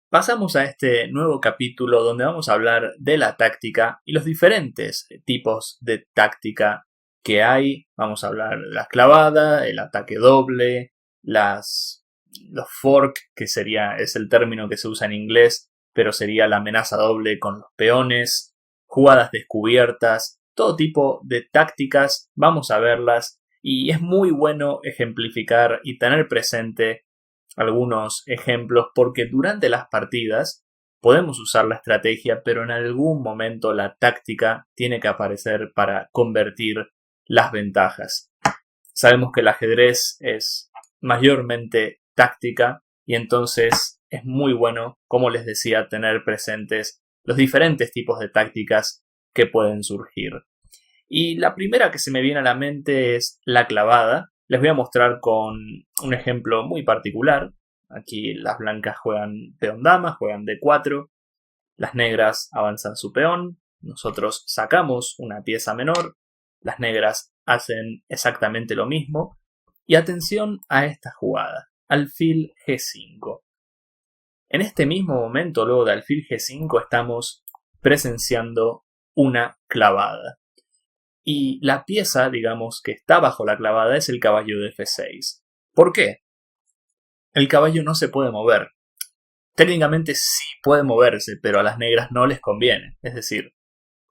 Pasamos a este nuevo capítulo donde vamos a hablar de la táctica y los diferentes tipos de táctica que hay. Vamos a hablar de la clavada, el ataque doble, los fork, que es el término que se usa en inglés, pero sería la amenaza doble con los peones, jugadas descubiertas, todo tipo de tácticas, vamos a verlas y es muy bueno ejemplificar y tener presente algunos ejemplos porque durante las partidas podemos usar la estrategia, pero en algún momento la táctica tiene que aparecer para convertir las ventajas. Sabemos que el ajedrez es mayormente táctica y entonces es muy bueno, como les decía, tener presentes los diferentes tipos de tácticas que pueden surgir. Y la primera que se me viene a la mente es la clavada. Les voy a mostrar con un ejemplo muy particular. Aquí las blancas juegan peón dama, juegan d4. Las negras avanzan su peón. Nosotros sacamos una pieza menor. Las negras hacen exactamente lo mismo. Y atención a esta jugada. Alfil g5. En este mismo momento, luego de alfil g5, estamos presenciando una clavada. Y la pieza, digamos, que está bajo la clavada es el caballo de f6. ¿Por qué? El caballo no se puede mover. Técnicamente sí puede moverse, pero a las negras no les conviene. Es decir,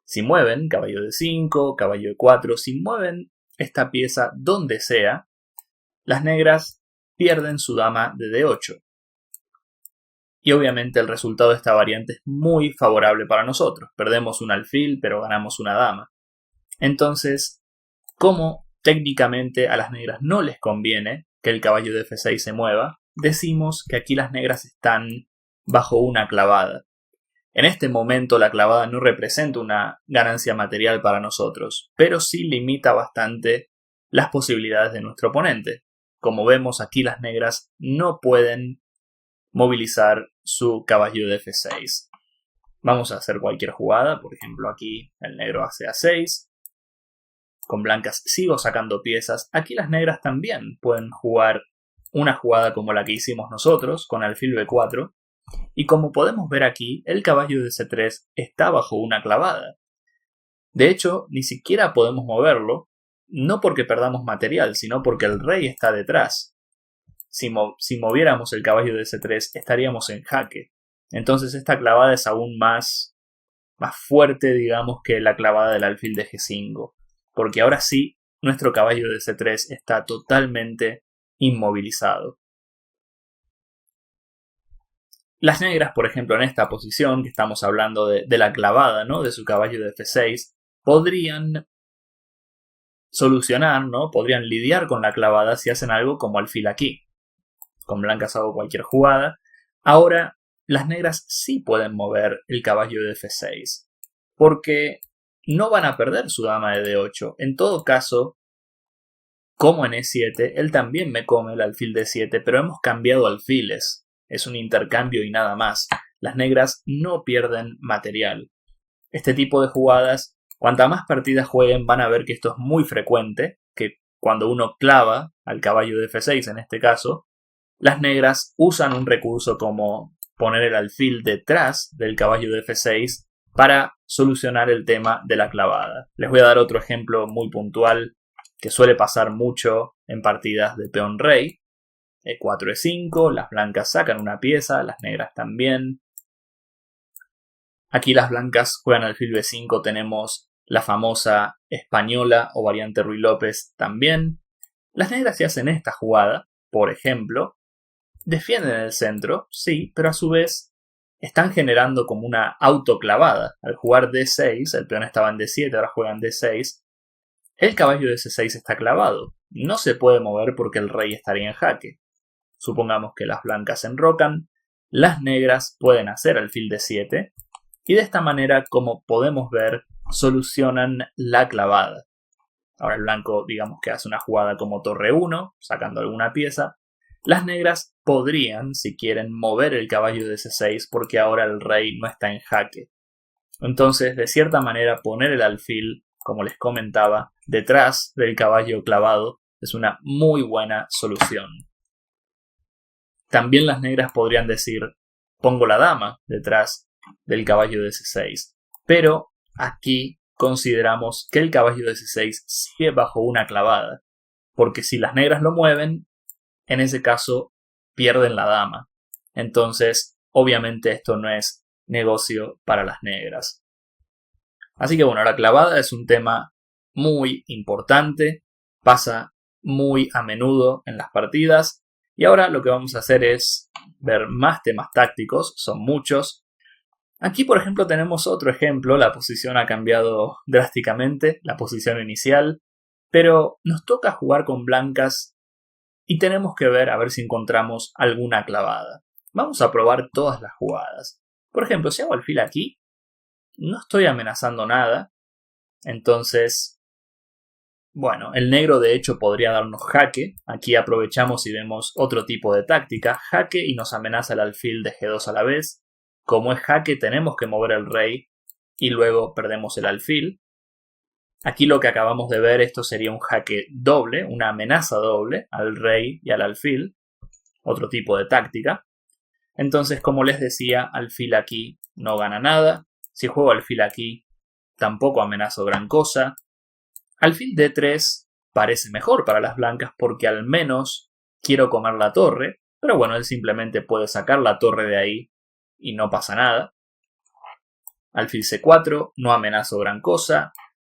si mueven caballo de 5, caballo de 4, si mueven esta pieza donde sea, las negras pierden su dama de d8. Y obviamente el resultado de esta variante es muy favorable para nosotros. Perdemos un alfil, pero ganamos una dama. Entonces, como técnicamente a las negras no les conviene que el caballo de f6 se mueva, decimos que aquí las negras están bajo una clavada. En este momento la clavada no representa una ganancia material para nosotros, pero sí limita bastante las posibilidades de nuestro oponente. Como vemos, aquí las negras no pueden movilizar su caballo de f6. Vamos a hacer cualquier jugada, por ejemplo aquí el negro hace a6. Con blancas sigo sacando piezas. Aquí las negras también pueden jugar una jugada como la que hicimos nosotros, con alfil b4. Y como podemos ver aquí, el caballo de c3 está bajo una clavada. De hecho, ni siquiera podemos moverlo, no porque perdamos material, sino porque el rey está detrás. Si moviéramos el caballo de c3, estaríamos en jaque. Entonces esta clavada es aún más fuerte, digamos, que la clavada del alfil de g5. Porque ahora sí, nuestro caballo de c3 está totalmente inmovilizado. Las negras, por ejemplo, en esta posición, que estamos hablando de la clavada, ¿no?, de su caballo de f6, podrían solucionar, ¿no?, podrían lidiar con la clavada si hacen algo como alfil aquí. Con blancas hago cualquier jugada. Ahora, las negras sí pueden mover el caballo de f6, porque no van a perder su dama de d8. En todo caso, como en e7, él también me come el alfil de 7, pero hemos cambiado alfiles. Es un intercambio y nada más. Las negras no pierden material. Este tipo de jugadas, cuanta más partidas jueguen, van a ver que esto es muy frecuente, que cuando uno clava al caballo de f6 en este caso, las negras usan un recurso como poner el alfil detrás del caballo de f6 para solucionar el tema de la clavada. Les voy a dar otro ejemplo muy puntual que suele pasar mucho en partidas de peón-rey. E4, E5, las blancas sacan una pieza, las negras también. Aquí las blancas juegan alfil B5, tenemos la famosa española o variante Ruy López también. Las negras si hacen esta jugada, por ejemplo, defienden el centro, sí, pero a su vez están generando como una autoclavada. Al jugar D6, el peón estaba en D7, ahora juegan D6, el caballo de C6 está clavado. No se puede mover porque el rey estaría en jaque. Supongamos que las blancas se enrocan, las negras pueden hacer alfil D7, y de esta manera, como podemos ver, solucionan la clavada. Ahora el blanco, digamos que hace una jugada como torre 1, sacando alguna pieza. Las negras podrían, si quieren, mover el caballo de C6 porque ahora el rey no está en jaque. Entonces, de cierta manera, poner el alfil, como les comentaba, detrás del caballo clavado es una muy buena solución. También las negras podrían decir, pongo la dama detrás del caballo de C6. Pero aquí consideramos que el caballo de C6 sigue bajo una clavada, porque si las negras lo mueven, en ese caso pierden la dama. Entonces, obviamente esto no es negocio para las negras. Así que bueno, la clavada es un tema muy importante, pasa muy a menudo en las partidas, y ahora lo que vamos a hacer es ver más temas tácticos, son muchos. Aquí, por ejemplo, tenemos otro ejemplo, la posición ha cambiado drásticamente, la posición inicial, pero nos toca jugar con blancas y tenemos que ver a ver si encontramos alguna clavada. Vamos a probar todas las jugadas. Por ejemplo, si hago alfil aquí, no estoy amenazando nada, entonces, bueno, el negro de hecho podría darnos jaque. Aquí aprovechamos y vemos otro tipo de táctica, jaque y nos amenaza el alfil de G2 a la vez. Como es jaque tenemos que mover el rey y luego perdemos el alfil. Aquí lo que acabamos de ver, esto sería un jaque doble, una amenaza doble al rey y al alfil, otro tipo de táctica. Entonces, como les decía, alfil aquí no gana nada. Si juego alfil aquí, tampoco amenazo gran cosa. Alfil D3 parece mejor para las blancas porque al menos quiero comer la torre, pero bueno, él simplemente puede sacar la torre de ahí y no pasa nada. Alfil C4, no amenazo gran cosa.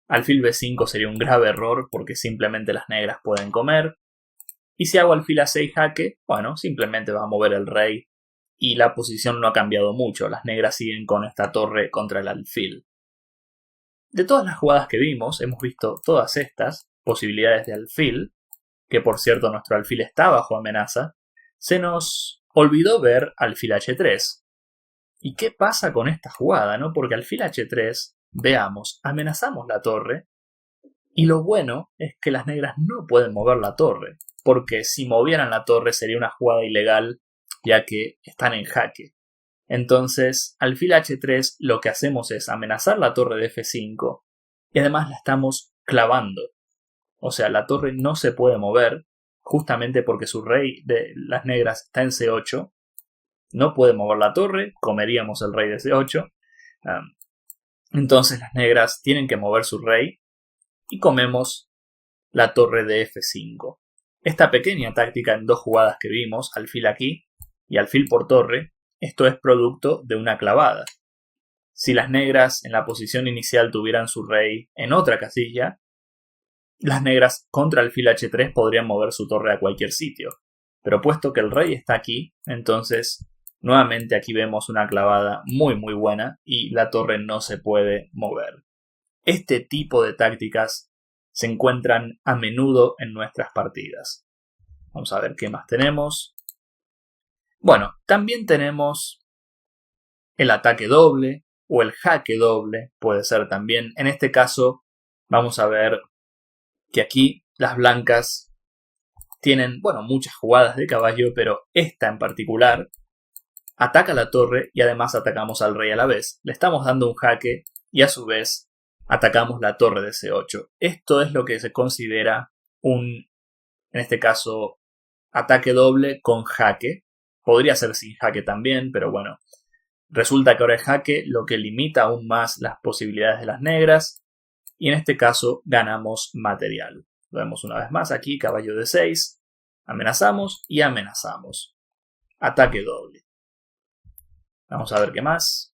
Alfil B5 sería un grave error porque simplemente las negras pueden comer. Y si hago alfil A6 jaque, bueno, simplemente va a mover el rey y la posición no ha cambiado mucho. Las negras siguen con esta torre contra el alfil. De todas las jugadas que vimos, hemos visto todas estas posibilidades de alfil, que por cierto nuestro alfil está bajo amenaza. Se nos olvidó ver alfil H3. ¿Y qué pasa con esta jugada, no? Porque alfil H3, veamos, amenazamos la torre y lo bueno es que las negras no pueden mover la torre, porque si movieran la torre sería una jugada ilegal ya que están en jaque. Entonces, alfil H3 lo que hacemos es amenazar la torre de F5 y además la estamos clavando. O sea, la torre no se puede mover justamente porque su rey de las negras está en C8. No puede mover la torre, comeríamos el rey de C8. Entonces las negras tienen que mover su rey y comemos la torre de F5. Esta pequeña táctica en dos jugadas que vimos, alfil aquí y alfil por torre, esto es producto de una clavada. Si las negras en la posición inicial tuvieran su rey en otra casilla, las negras contra alfil H3 podrían mover su torre a cualquier sitio. Pero puesto que el rey está aquí, entonces nuevamente aquí vemos una clavada muy buena y la torre no se puede mover. Este tipo de tácticas se encuentran a menudo en nuestras partidas. Vamos a ver qué más tenemos. Bueno, también tenemos el ataque doble o el jaque doble, puede ser también. En este caso vamos a ver que aquí las blancas tienen, bueno, muchas jugadas de caballo, pero esta en particular ataca la torre y además atacamos al rey a la vez. Le estamos dando un jaque y a su vez atacamos la torre de C8. Esto es lo que se considera en este caso, ataque doble con jaque. Podría ser sin jaque también, pero bueno. Resulta que ahora es jaque, lo que limita aún más las posibilidades de las negras. Y en este caso ganamos material. Lo vemos una vez más aquí, caballo de 6. Amenazamos y amenazamos. Ataque doble. Vamos a ver qué más.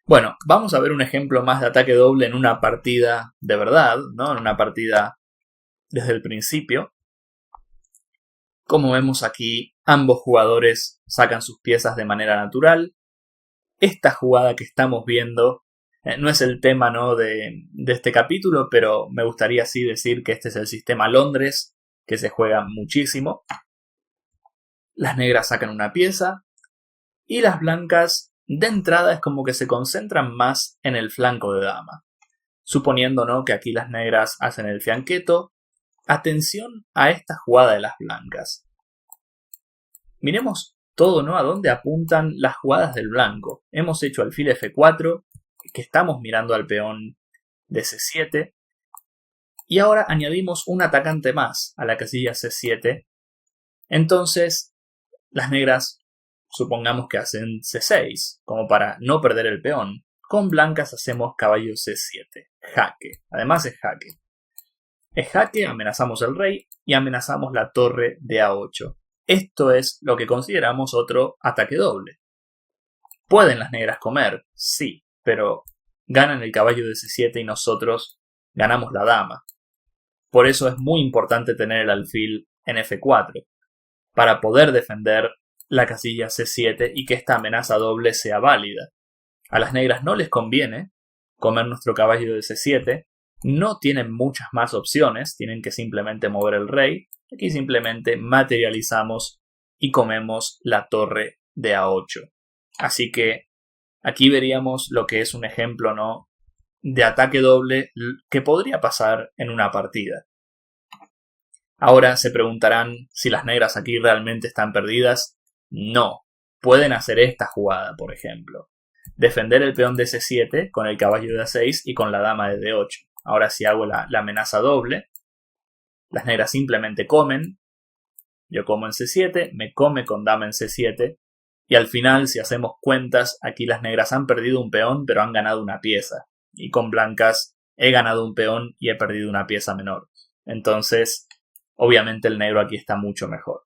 Bueno, vamos a ver un ejemplo más de ataque doble en una partida de verdad, ¿no? En una partida desde el principio. Como vemos aquí, ambos jugadores sacan sus piezas de manera natural. Esta jugada que estamos viendo no es el tema, ¿no? de este capítulo, pero me gustaría así decir que este es el sistema Londres, que se juega muchísimo. Las negras sacan una pieza y las blancas de entrada es como que se concentran más en el flanco de dama. Suponiendo, ¿no? que aquí las negras hacen el fianqueto. Atención a esta jugada de las blancas. Miremos todo, ¿no? A dónde apuntan las jugadas del blanco. Hemos hecho alfil F4, que estamos mirando al peón de C7. Y ahora añadimos un atacante más a la casilla C7. Entonces, las negras supongamos que hacen C6, como para no perder el peón. Con blancas hacemos caballo C7, jaque. Además es jaque. Es jaque, amenazamos el rey y amenazamos la torre de A8. Esto es lo que consideramos otro ataque doble. ¿Pueden las negras comer? Sí, pero ganan el caballo de C7 y nosotros ganamos la dama. Por eso es muy importante tener el alfil en F4, para poder defender la casilla C7 y que esta amenaza doble sea válida. A las negras no les conviene comer nuestro caballo de C7, no tienen muchas más opciones, tienen que simplemente mover el rey. Aquí simplemente materializamos y comemos la torre de A8. Así que aquí veríamos lo que es un ejemplo, ¿no?, de ataque doble que podría pasar en una partida. Ahora se preguntarán si las negras aquí realmente están perdidas. No, pueden hacer esta jugada, por ejemplo. Defender el peón de C7 con el caballo de A6 y con la dama de D8. Ahora si hago la amenaza doble, las negras simplemente comen. Yo como en C7, me come con dama en C7. Y al final, si hacemos cuentas, aquí las negras han perdido un peón, pero han ganado una pieza. Y con blancas he ganado un peón y he perdido una pieza menor. Entonces, obviamente el negro aquí está mucho mejor.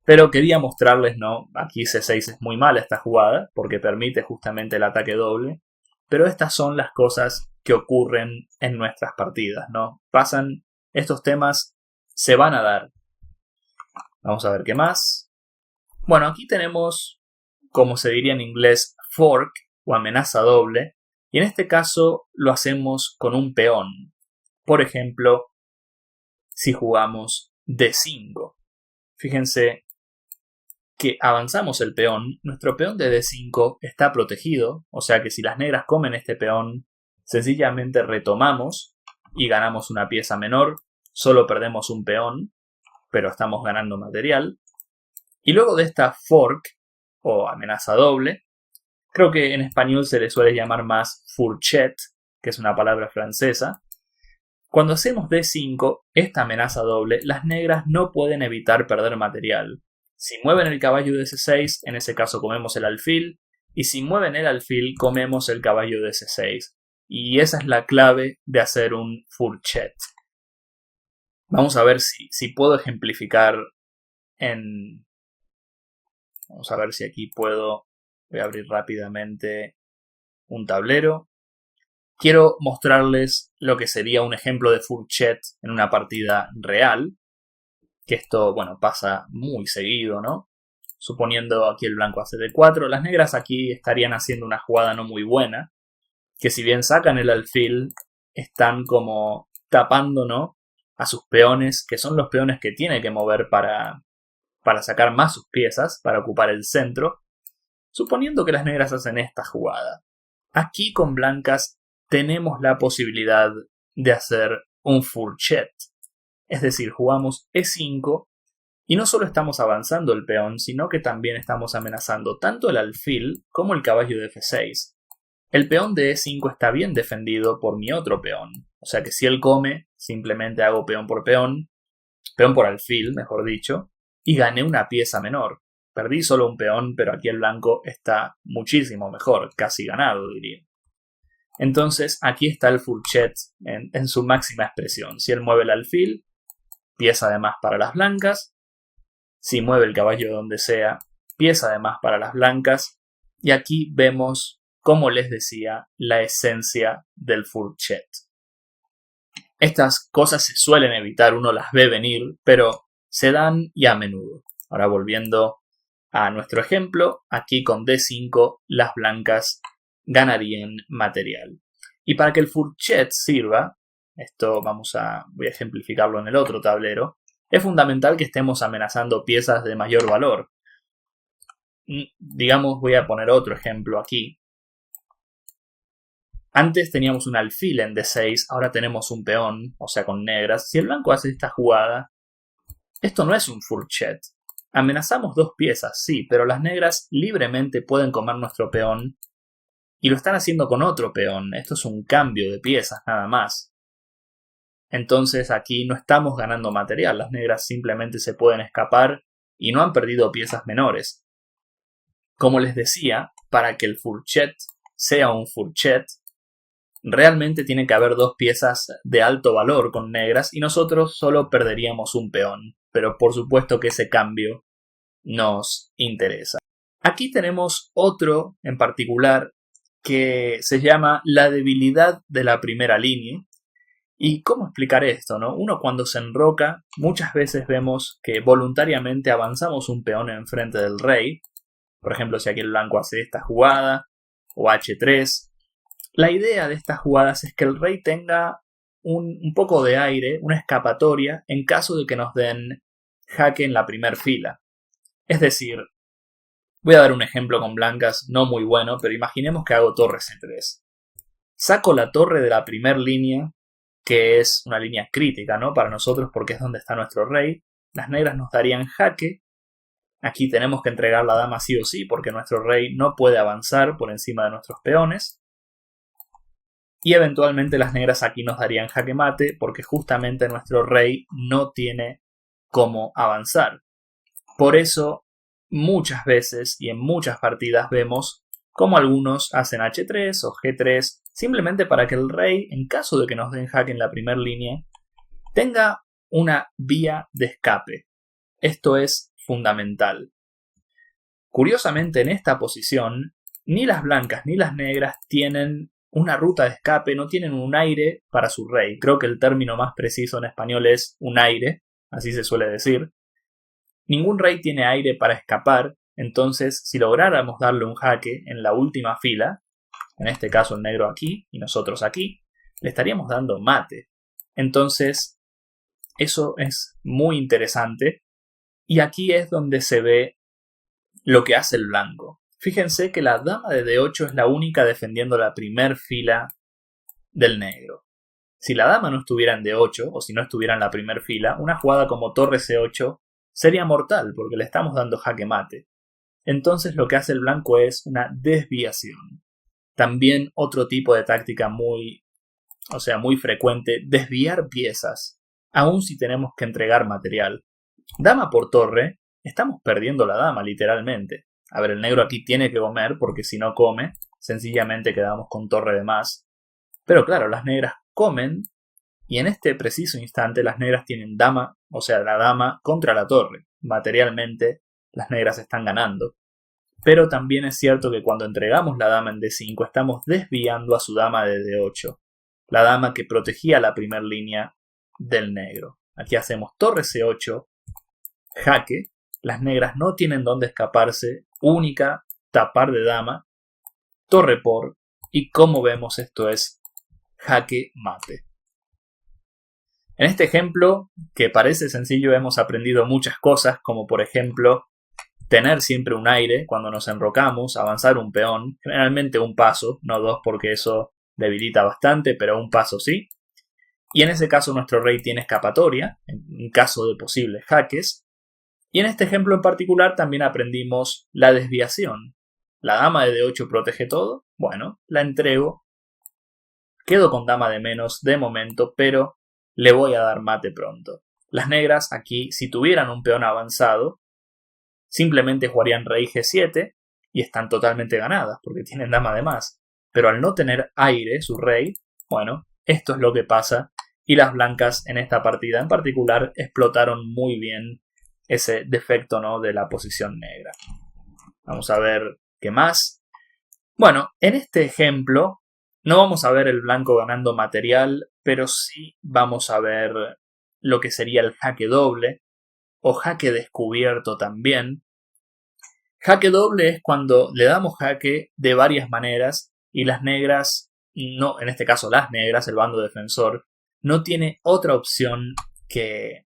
Pero quería mostrarles, ¿no? Aquí C6 es muy mala esta jugada, porque permite justamente el ataque doble. Pero estas son las cosas que ocurren en nuestras partidas, ¿no? Pasan, estos temas se van a dar. Vamos a ver qué más. Bueno, aquí tenemos, como se diría en inglés, fork o amenaza doble. Y en este caso lo hacemos con un peón. Por ejemplo, si jugamos D5. Fíjense que avanzamos el peón, nuestro peón de D5 está protegido, o sea que si las negras comen este peón, sencillamente retomamos y ganamos una pieza menor, solo perdemos un peón, pero estamos ganando material. Y luego de esta fork, o amenaza doble, creo que en español se le suele llamar más fourchette, que es una palabra francesa. Cuando hacemos D5, esta amenaza doble, las negras no pueden evitar perder material. Si mueven el caballo de C6, en ese caso comemos el alfil, y si mueven el alfil, comemos el caballo de C6. Y esa es la clave de hacer un fourchette. Vamos a ver si puedo ejemplificar en... Vamos a ver si aquí puedo... Voy a abrir rápidamente un tablero. Quiero mostrarles lo que sería un ejemplo de fourchette en una partida real. Que esto, bueno, pasa muy seguido, ¿no? Suponiendo aquí el blanco hace D4, las negras aquí estarían haciendo una jugada no muy buena, que si bien sacan el alfil, están como tapando, ¿no?, a sus peones, que son los peones que tiene que mover para sacar más sus piezas, para ocupar el centro, suponiendo que las negras hacen esta jugada. Aquí con blancas tenemos la posibilidad de hacer un fourchette. Es decir, jugamos E5 y no solo estamos avanzando el peón, sino que también estamos amenazando tanto el alfil como el caballo de F6. El peón de E5 está bien defendido por mi otro peón. O sea que si él come, simplemente hago peón por alfil, mejor dicho, y gané una pieza menor. Perdí solo un peón, pero aquí el blanco está muchísimo mejor, casi ganado, diría. Entonces, aquí está el fourchette en su máxima expresión. Si él mueve el alfil, pieza de más para las blancas. Si mueve el caballo donde sea, pieza de más para las blancas. Y aquí vemos, como les decía, la esencia del fourchette. Estas cosas se suelen evitar, uno las ve venir, pero se dan y a menudo. Ahora volviendo a nuestro ejemplo, aquí con D5 las blancas ganarían material. Y para que el fourchette sirva, esto voy a ejemplificarlo en el otro tablero, es fundamental que estemos amenazando piezas de mayor valor. Digamos, voy a poner otro ejemplo aquí. Antes teníamos un alfil en D6, ahora tenemos un peón, o sea con negras. Si el blanco hace esta jugada, esto no es un fourchette. Amenazamos dos piezas, sí, pero las negras libremente pueden comer nuestro peón y lo están haciendo con otro peón. Esto es un cambio de piezas nada más. Entonces aquí no estamos ganando material, las negras simplemente se pueden escapar y no han perdido piezas menores. Como les decía, para que el fourchette sea un fourchette, realmente tiene que haber dos piezas de alto valor con negras y nosotros solo perderíamos un peón. Pero por supuesto que ese cambio nos interesa. Aquí tenemos otro en particular que se llama la debilidad de la primera línea. ¿Y cómo explicar esto, no? Uno cuando se enroca, muchas veces vemos que voluntariamente avanzamos un peón enfrente del rey. Por ejemplo, si aquí el blanco hace esta jugada, o h3. La idea de estas jugadas es que el rey tenga un poco de aire, una escapatoria, en caso de que nos den jaque en la primera fila. Es decir, voy a dar un ejemplo con blancas no muy bueno, pero imaginemos que hago torre c3. Saco la torre de la primera línea, que es una línea crítica, ¿no? Para nosotros porque es donde está nuestro rey. Las negras nos darían jaque. Aquí tenemos que entregar la dama sí o sí porque nuestro rey no puede avanzar por encima de nuestros peones. Y eventualmente las negras aquí nos darían jaque mate porque justamente nuestro rey no tiene cómo avanzar. Por eso muchas veces y en muchas partidas vemos como algunos hacen h3 o g3 simplemente para que el rey, en caso de que nos den jaque en la primera línea, tenga una vía de escape. Esto es fundamental. Curiosamente, en esta posición, ni las blancas ni las negras tienen una ruta de escape, no tienen un aire para su rey. Creo que el término más preciso en español es un aire, así se suele decir. Ningún rey tiene aire para escapar, entonces si lográramos darle un jaque en la última fila, en este caso el negro aquí y nosotros aquí, le estaríamos dando mate. Entonces, eso es muy interesante y aquí es donde se ve lo que hace el blanco. Fíjense que la dama de D8 es la única defendiendo la primer fila del negro. Si la dama no estuviera en D8 o si no estuviera en la primer fila, una jugada como torre C8 sería mortal porque le estamos dando jaque mate. Entonces lo que hace el blanco es una desviación. También otro tipo de táctica muy frecuente, desviar piezas, aun si tenemos que entregar material. Dama por torre, estamos perdiendo la dama literalmente. A ver, el negro aquí tiene que comer porque si no come, sencillamente quedamos con torre de más. Pero claro, las negras comen y en este preciso instante las negras tienen dama, o sea, la dama contra la torre. Materialmente, las negras están ganando. Pero también es cierto que cuando entregamos la dama en D5 estamos desviando a su dama de D8, la dama que protegía la primera línea del negro. Aquí hacemos torre C8, jaque, las negras no tienen dónde escaparse, única, tapar de dama, torre por, y como vemos esto es jaque mate. En este ejemplo, que parece sencillo, hemos aprendido muchas cosas, como por ejemplo tener siempre un aire cuando nos enrocamos, avanzar un peón, generalmente un paso, no dos porque eso debilita bastante, pero un paso sí. Y en ese caso nuestro rey tiene escapatoria, en caso de posibles jaques. Y en este ejemplo en particular también aprendimos la desviación. La dama de D8 protege todo, bueno, la entrego, quedo con dama de menos de momento, pero le voy a dar mate pronto. Las negras aquí, si tuvieran un peón avanzado, simplemente jugarían rey G7 y están totalmente ganadas porque tienen dama de más. Pero al no tener aire, su rey, bueno, esto es lo que pasa y las blancas en esta partida en particular explotaron muy bien ese defecto, ¿no?, de la posición negra. Vamos a ver qué más. Bueno, en este ejemplo no vamos a ver el blanco ganando material, pero sí vamos a ver lo que sería el jaque doble o jaque descubierto también. Jaque doble es cuando le damos jaque de varias maneras y las negras, no, en este caso las negras, el bando defensor, no tiene otra opción que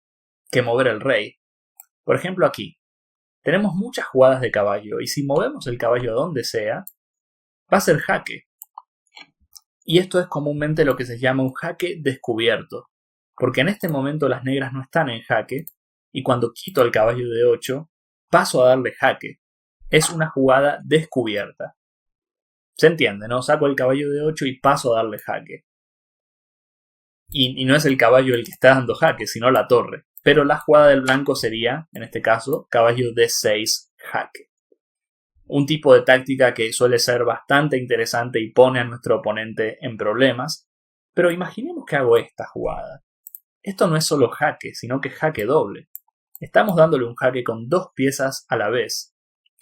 mover el rey. Por ejemplo aquí, tenemos muchas jugadas de caballo y si movemos el caballo a donde sea, va a ser jaque. Y esto es comúnmente lo que se llama un jaque descubierto, porque en este momento las negras no están en jaque y cuando quito el caballo de 8, paso a darle jaque. Es una jugada descubierta. ¿Se entiende, no? Saco el caballo de 8 y paso a darle jaque. Y no es el caballo el que está dando jaque, sino la torre. Pero la jugada del blanco sería, en este caso, caballo D6 jaque. un tipo de táctica que suele ser bastante interesante y pone a nuestro oponente en problemas. Pero imaginemos que hago esta jugada. Esto no es solo jaque, sino que jaque doble. Estamos dándole un jaque con dos piezas a la vez.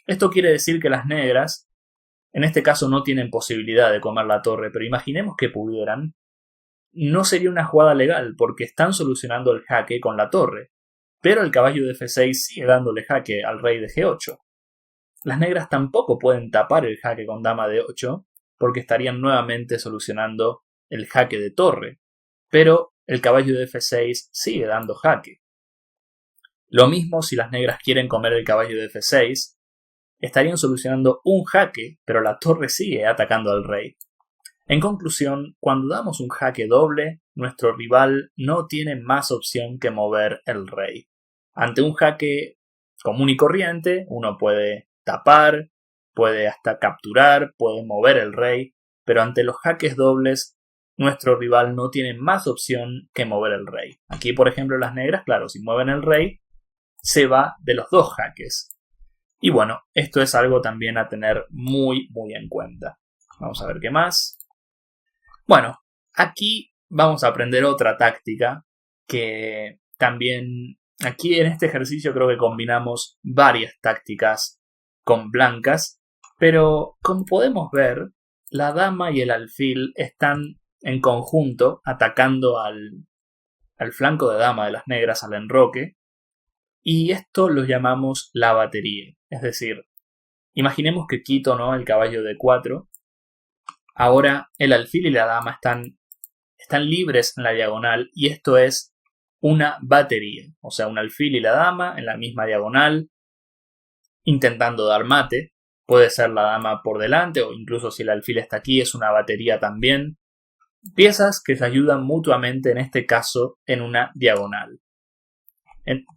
Esto quiere decir que las negras, en este caso, no tienen posibilidad de comer la torre, pero imaginemos que pudieran. No sería una jugada legal porque están solucionando el jaque con la torre, pero el caballo de F6 sigue dándole jaque al rey de G8. Las negras tampoco pueden tapar el jaque con dama de 8 porque estarían nuevamente solucionando el jaque de torre, pero el caballo de F6 sigue dando jaque. Lo mismo si las negras quieren comer el caballo de F6, estarían solucionando un jaque, pero la torre sigue atacando al rey. En conclusión, cuando damos un jaque doble, nuestro rival no tiene más opción que mover el rey. Ante un jaque común y corriente, uno puede tapar, puede hasta capturar, puede mover el rey, pero ante los jaques dobles, nuestro rival no tiene más opción que mover el rey. Aquí, por ejemplo, las negras, claro, si mueven el rey, se va de los dos jaques. Y bueno, esto es algo también a tener muy en cuenta. Vamos a ver qué más. Bueno, aquí vamos a aprender otra táctica que también, aquí en este ejercicio creo que combinamos varias tácticas con blancas, pero como podemos ver, la dama y el alfil están en conjunto atacando al flanco de dama de las negras, al enroque, y esto lo llamamos la batería. Es decir, imaginemos que quito, ¿no?, el caballo de 4. Ahora el alfil y la dama están libres en la diagonal y esto es una batería. O sea, un alfil y la dama en la misma diagonal intentando dar mate. Puede ser la dama por delante o incluso si el alfil está aquí es una batería también. Piezas que se ayudan mutuamente en este caso en una diagonal.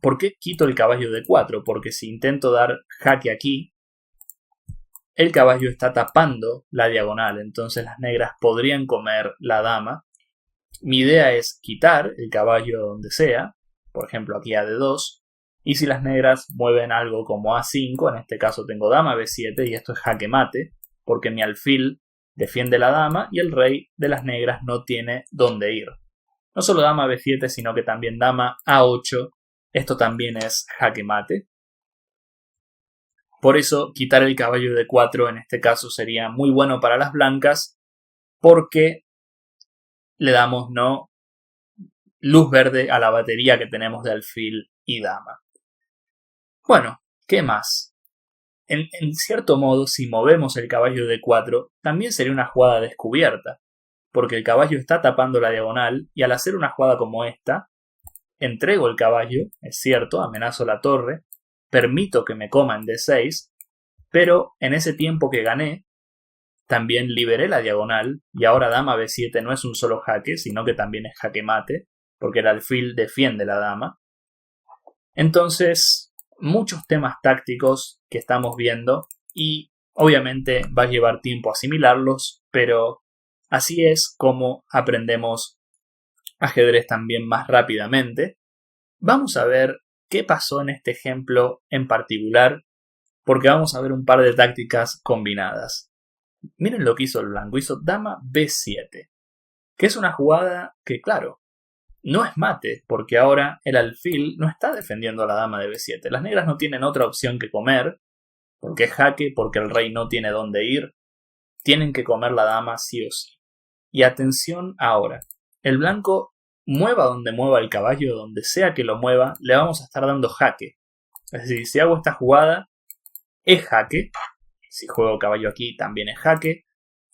¿Por qué quito el caballo de 4? Porque si intento dar jaque aquí, el caballo está tapando la diagonal, entonces las negras podrían comer la dama. Mi idea es quitar el caballo donde sea, por ejemplo aquí a D2, y si las negras mueven algo como A5, en este caso tengo dama B7 y esto es jaque mate, porque mi alfil defiende la dama y el rey de las negras no tiene dónde ir. No solo dama B7, sino que también dama A8, esto también es jaque mate. Por eso, quitar el caballo de 4 en este caso sería muy bueno para las blancas porque le damos, ¿no?, luz verde a la batería que tenemos de alfil y dama. Bueno, ¿qué más? En cierto modo, si movemos el caballo de 4, también sería una jugada descubierta, porque el caballo está tapando la diagonal y al hacer una jugada como esta, entrego el caballo, es cierto, amenazo la torre, permito que me coma en D6, pero en ese tiempo que gané, también liberé la diagonal y ahora dama B7 no es un solo jaque, sino que también es jaque mate, porque el alfil defiende la dama. Entonces, muchos temas tácticos que estamos viendo y obviamente va a llevar tiempo asimilarlos, pero así es como aprendemos ajedrez también más rápidamente. Vamos a ver qué pasó en este ejemplo en particular, porque vamos a ver un par de tácticas combinadas. Miren lo que hizo el blanco, hizo dama B7, que es una jugada que, claro, no es mate, porque ahora el alfil no está defendiendo a la dama de B7. Las negras no tienen otra opción que comer, porque es jaque, porque el rey no tiene dónde ir. Tienen que comer la dama sí o sí. Y atención ahora, el blanco mueva donde mueva el caballo, donde sea que lo mueva, le vamos a estar dando jaque. Es decir, si hago esta jugada, es jaque. Si juego caballo aquí, también es jaque.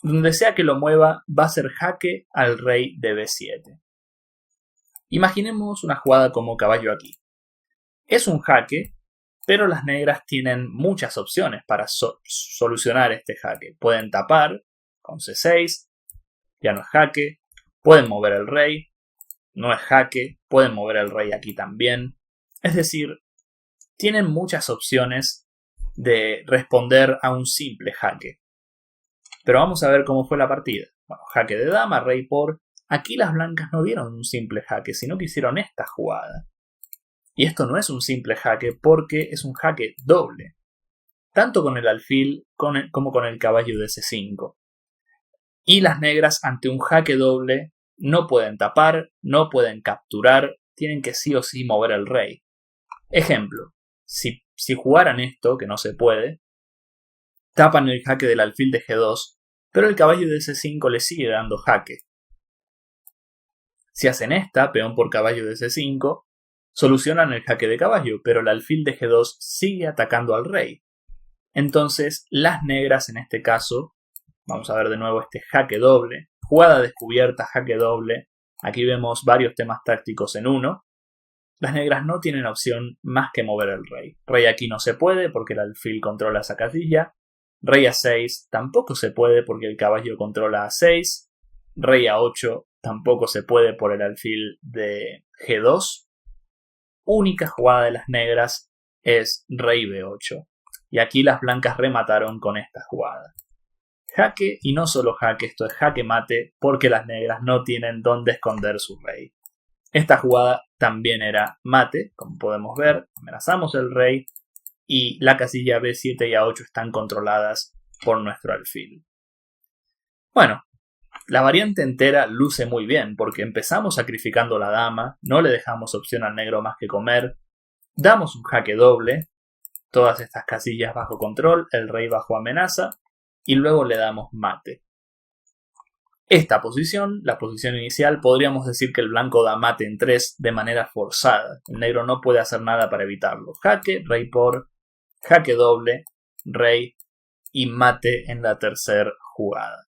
Donde sea que lo mueva, va a ser jaque al rey de B7. Imaginemos una jugada como caballo aquí. Es un jaque, pero las negras tienen muchas opciones para solucionar este jaque. Pueden tapar con C6, ya no es jaque. Pueden mover el rey, no es jaque. Pueden mover el rey aquí también. Es decir, tienen muchas opciones de responder a un simple jaque. Pero vamos a ver cómo fue la partida. Bueno, jaque de dama, rey por... Aquí las blancas no dieron un simple jaque, sino que hicieron esta jugada. Y esto no es un simple jaque porque es un jaque doble. tanto con el alfil como con el caballo de C5. Y las negras ante un jaque doble no pueden tapar, no pueden capturar, tienen que sí o sí mover el rey. Ejemplo, si jugaran esto, que no se puede, tapan el jaque del alfil de G2, pero el caballo de C5 le sigue dando jaque. Si hacen esta, peón por caballo de C5, solucionan el jaque de caballo, pero el alfil de G2 sigue atacando al rey. Entonces, las negras en este caso, vamos a ver de nuevo este jaque doble, jugada descubierta, jaque doble, aquí vemos varios temas tácticos en uno. Las negras no tienen opción más que mover el rey. Rey aquí no se puede porque el alfil controla esa casilla. Rey A6 tampoco se puede porque el caballo controla A6. Rey A8 tampoco se puede por el alfil de G2. Única jugada de las negras es rey B8. Y aquí las blancas remataron con esta jugada. Jaque, y no solo jaque, esto es jaque mate porque las negras no tienen dónde esconder su rey. Esta jugada también era mate, como podemos ver, amenazamos el rey y la casilla B7 y A8 están controladas por nuestro alfil. Bueno, la variante entera luce muy bien porque empezamos sacrificando la dama, no le dejamos opción al negro más que comer, damos un jaque doble, todas estas casillas bajo control, el rey bajo amenaza y luego le damos mate. Esta posición, la posición inicial, podríamos decir que el blanco da mate en 3 de manera forzada. El negro no puede hacer nada para evitarlo. Jaque, rey por, jaque doble, rey y mate en la tercera jugada.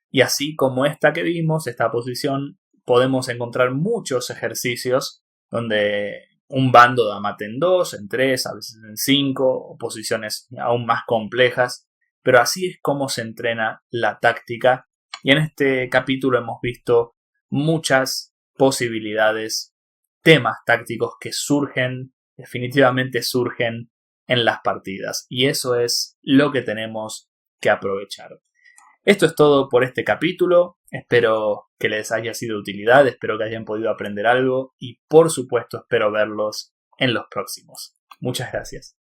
Y así como esta que vimos, esta posición, podemos encontrar muchos ejercicios donde un bando da mate en 2, en 3, a veces en 5, o posiciones aún más complejas. Pero así es como se entrena la táctica. Y en este capítulo hemos visto muchas posibilidades, temas tácticos que definitivamente surgen en las partidas. Y eso es lo que tenemos que aprovechar. Esto es todo por este capítulo. Espero que les haya sido de utilidad, espero que hayan podido aprender algo y por supuesto espero verlos en los próximos. Muchas gracias.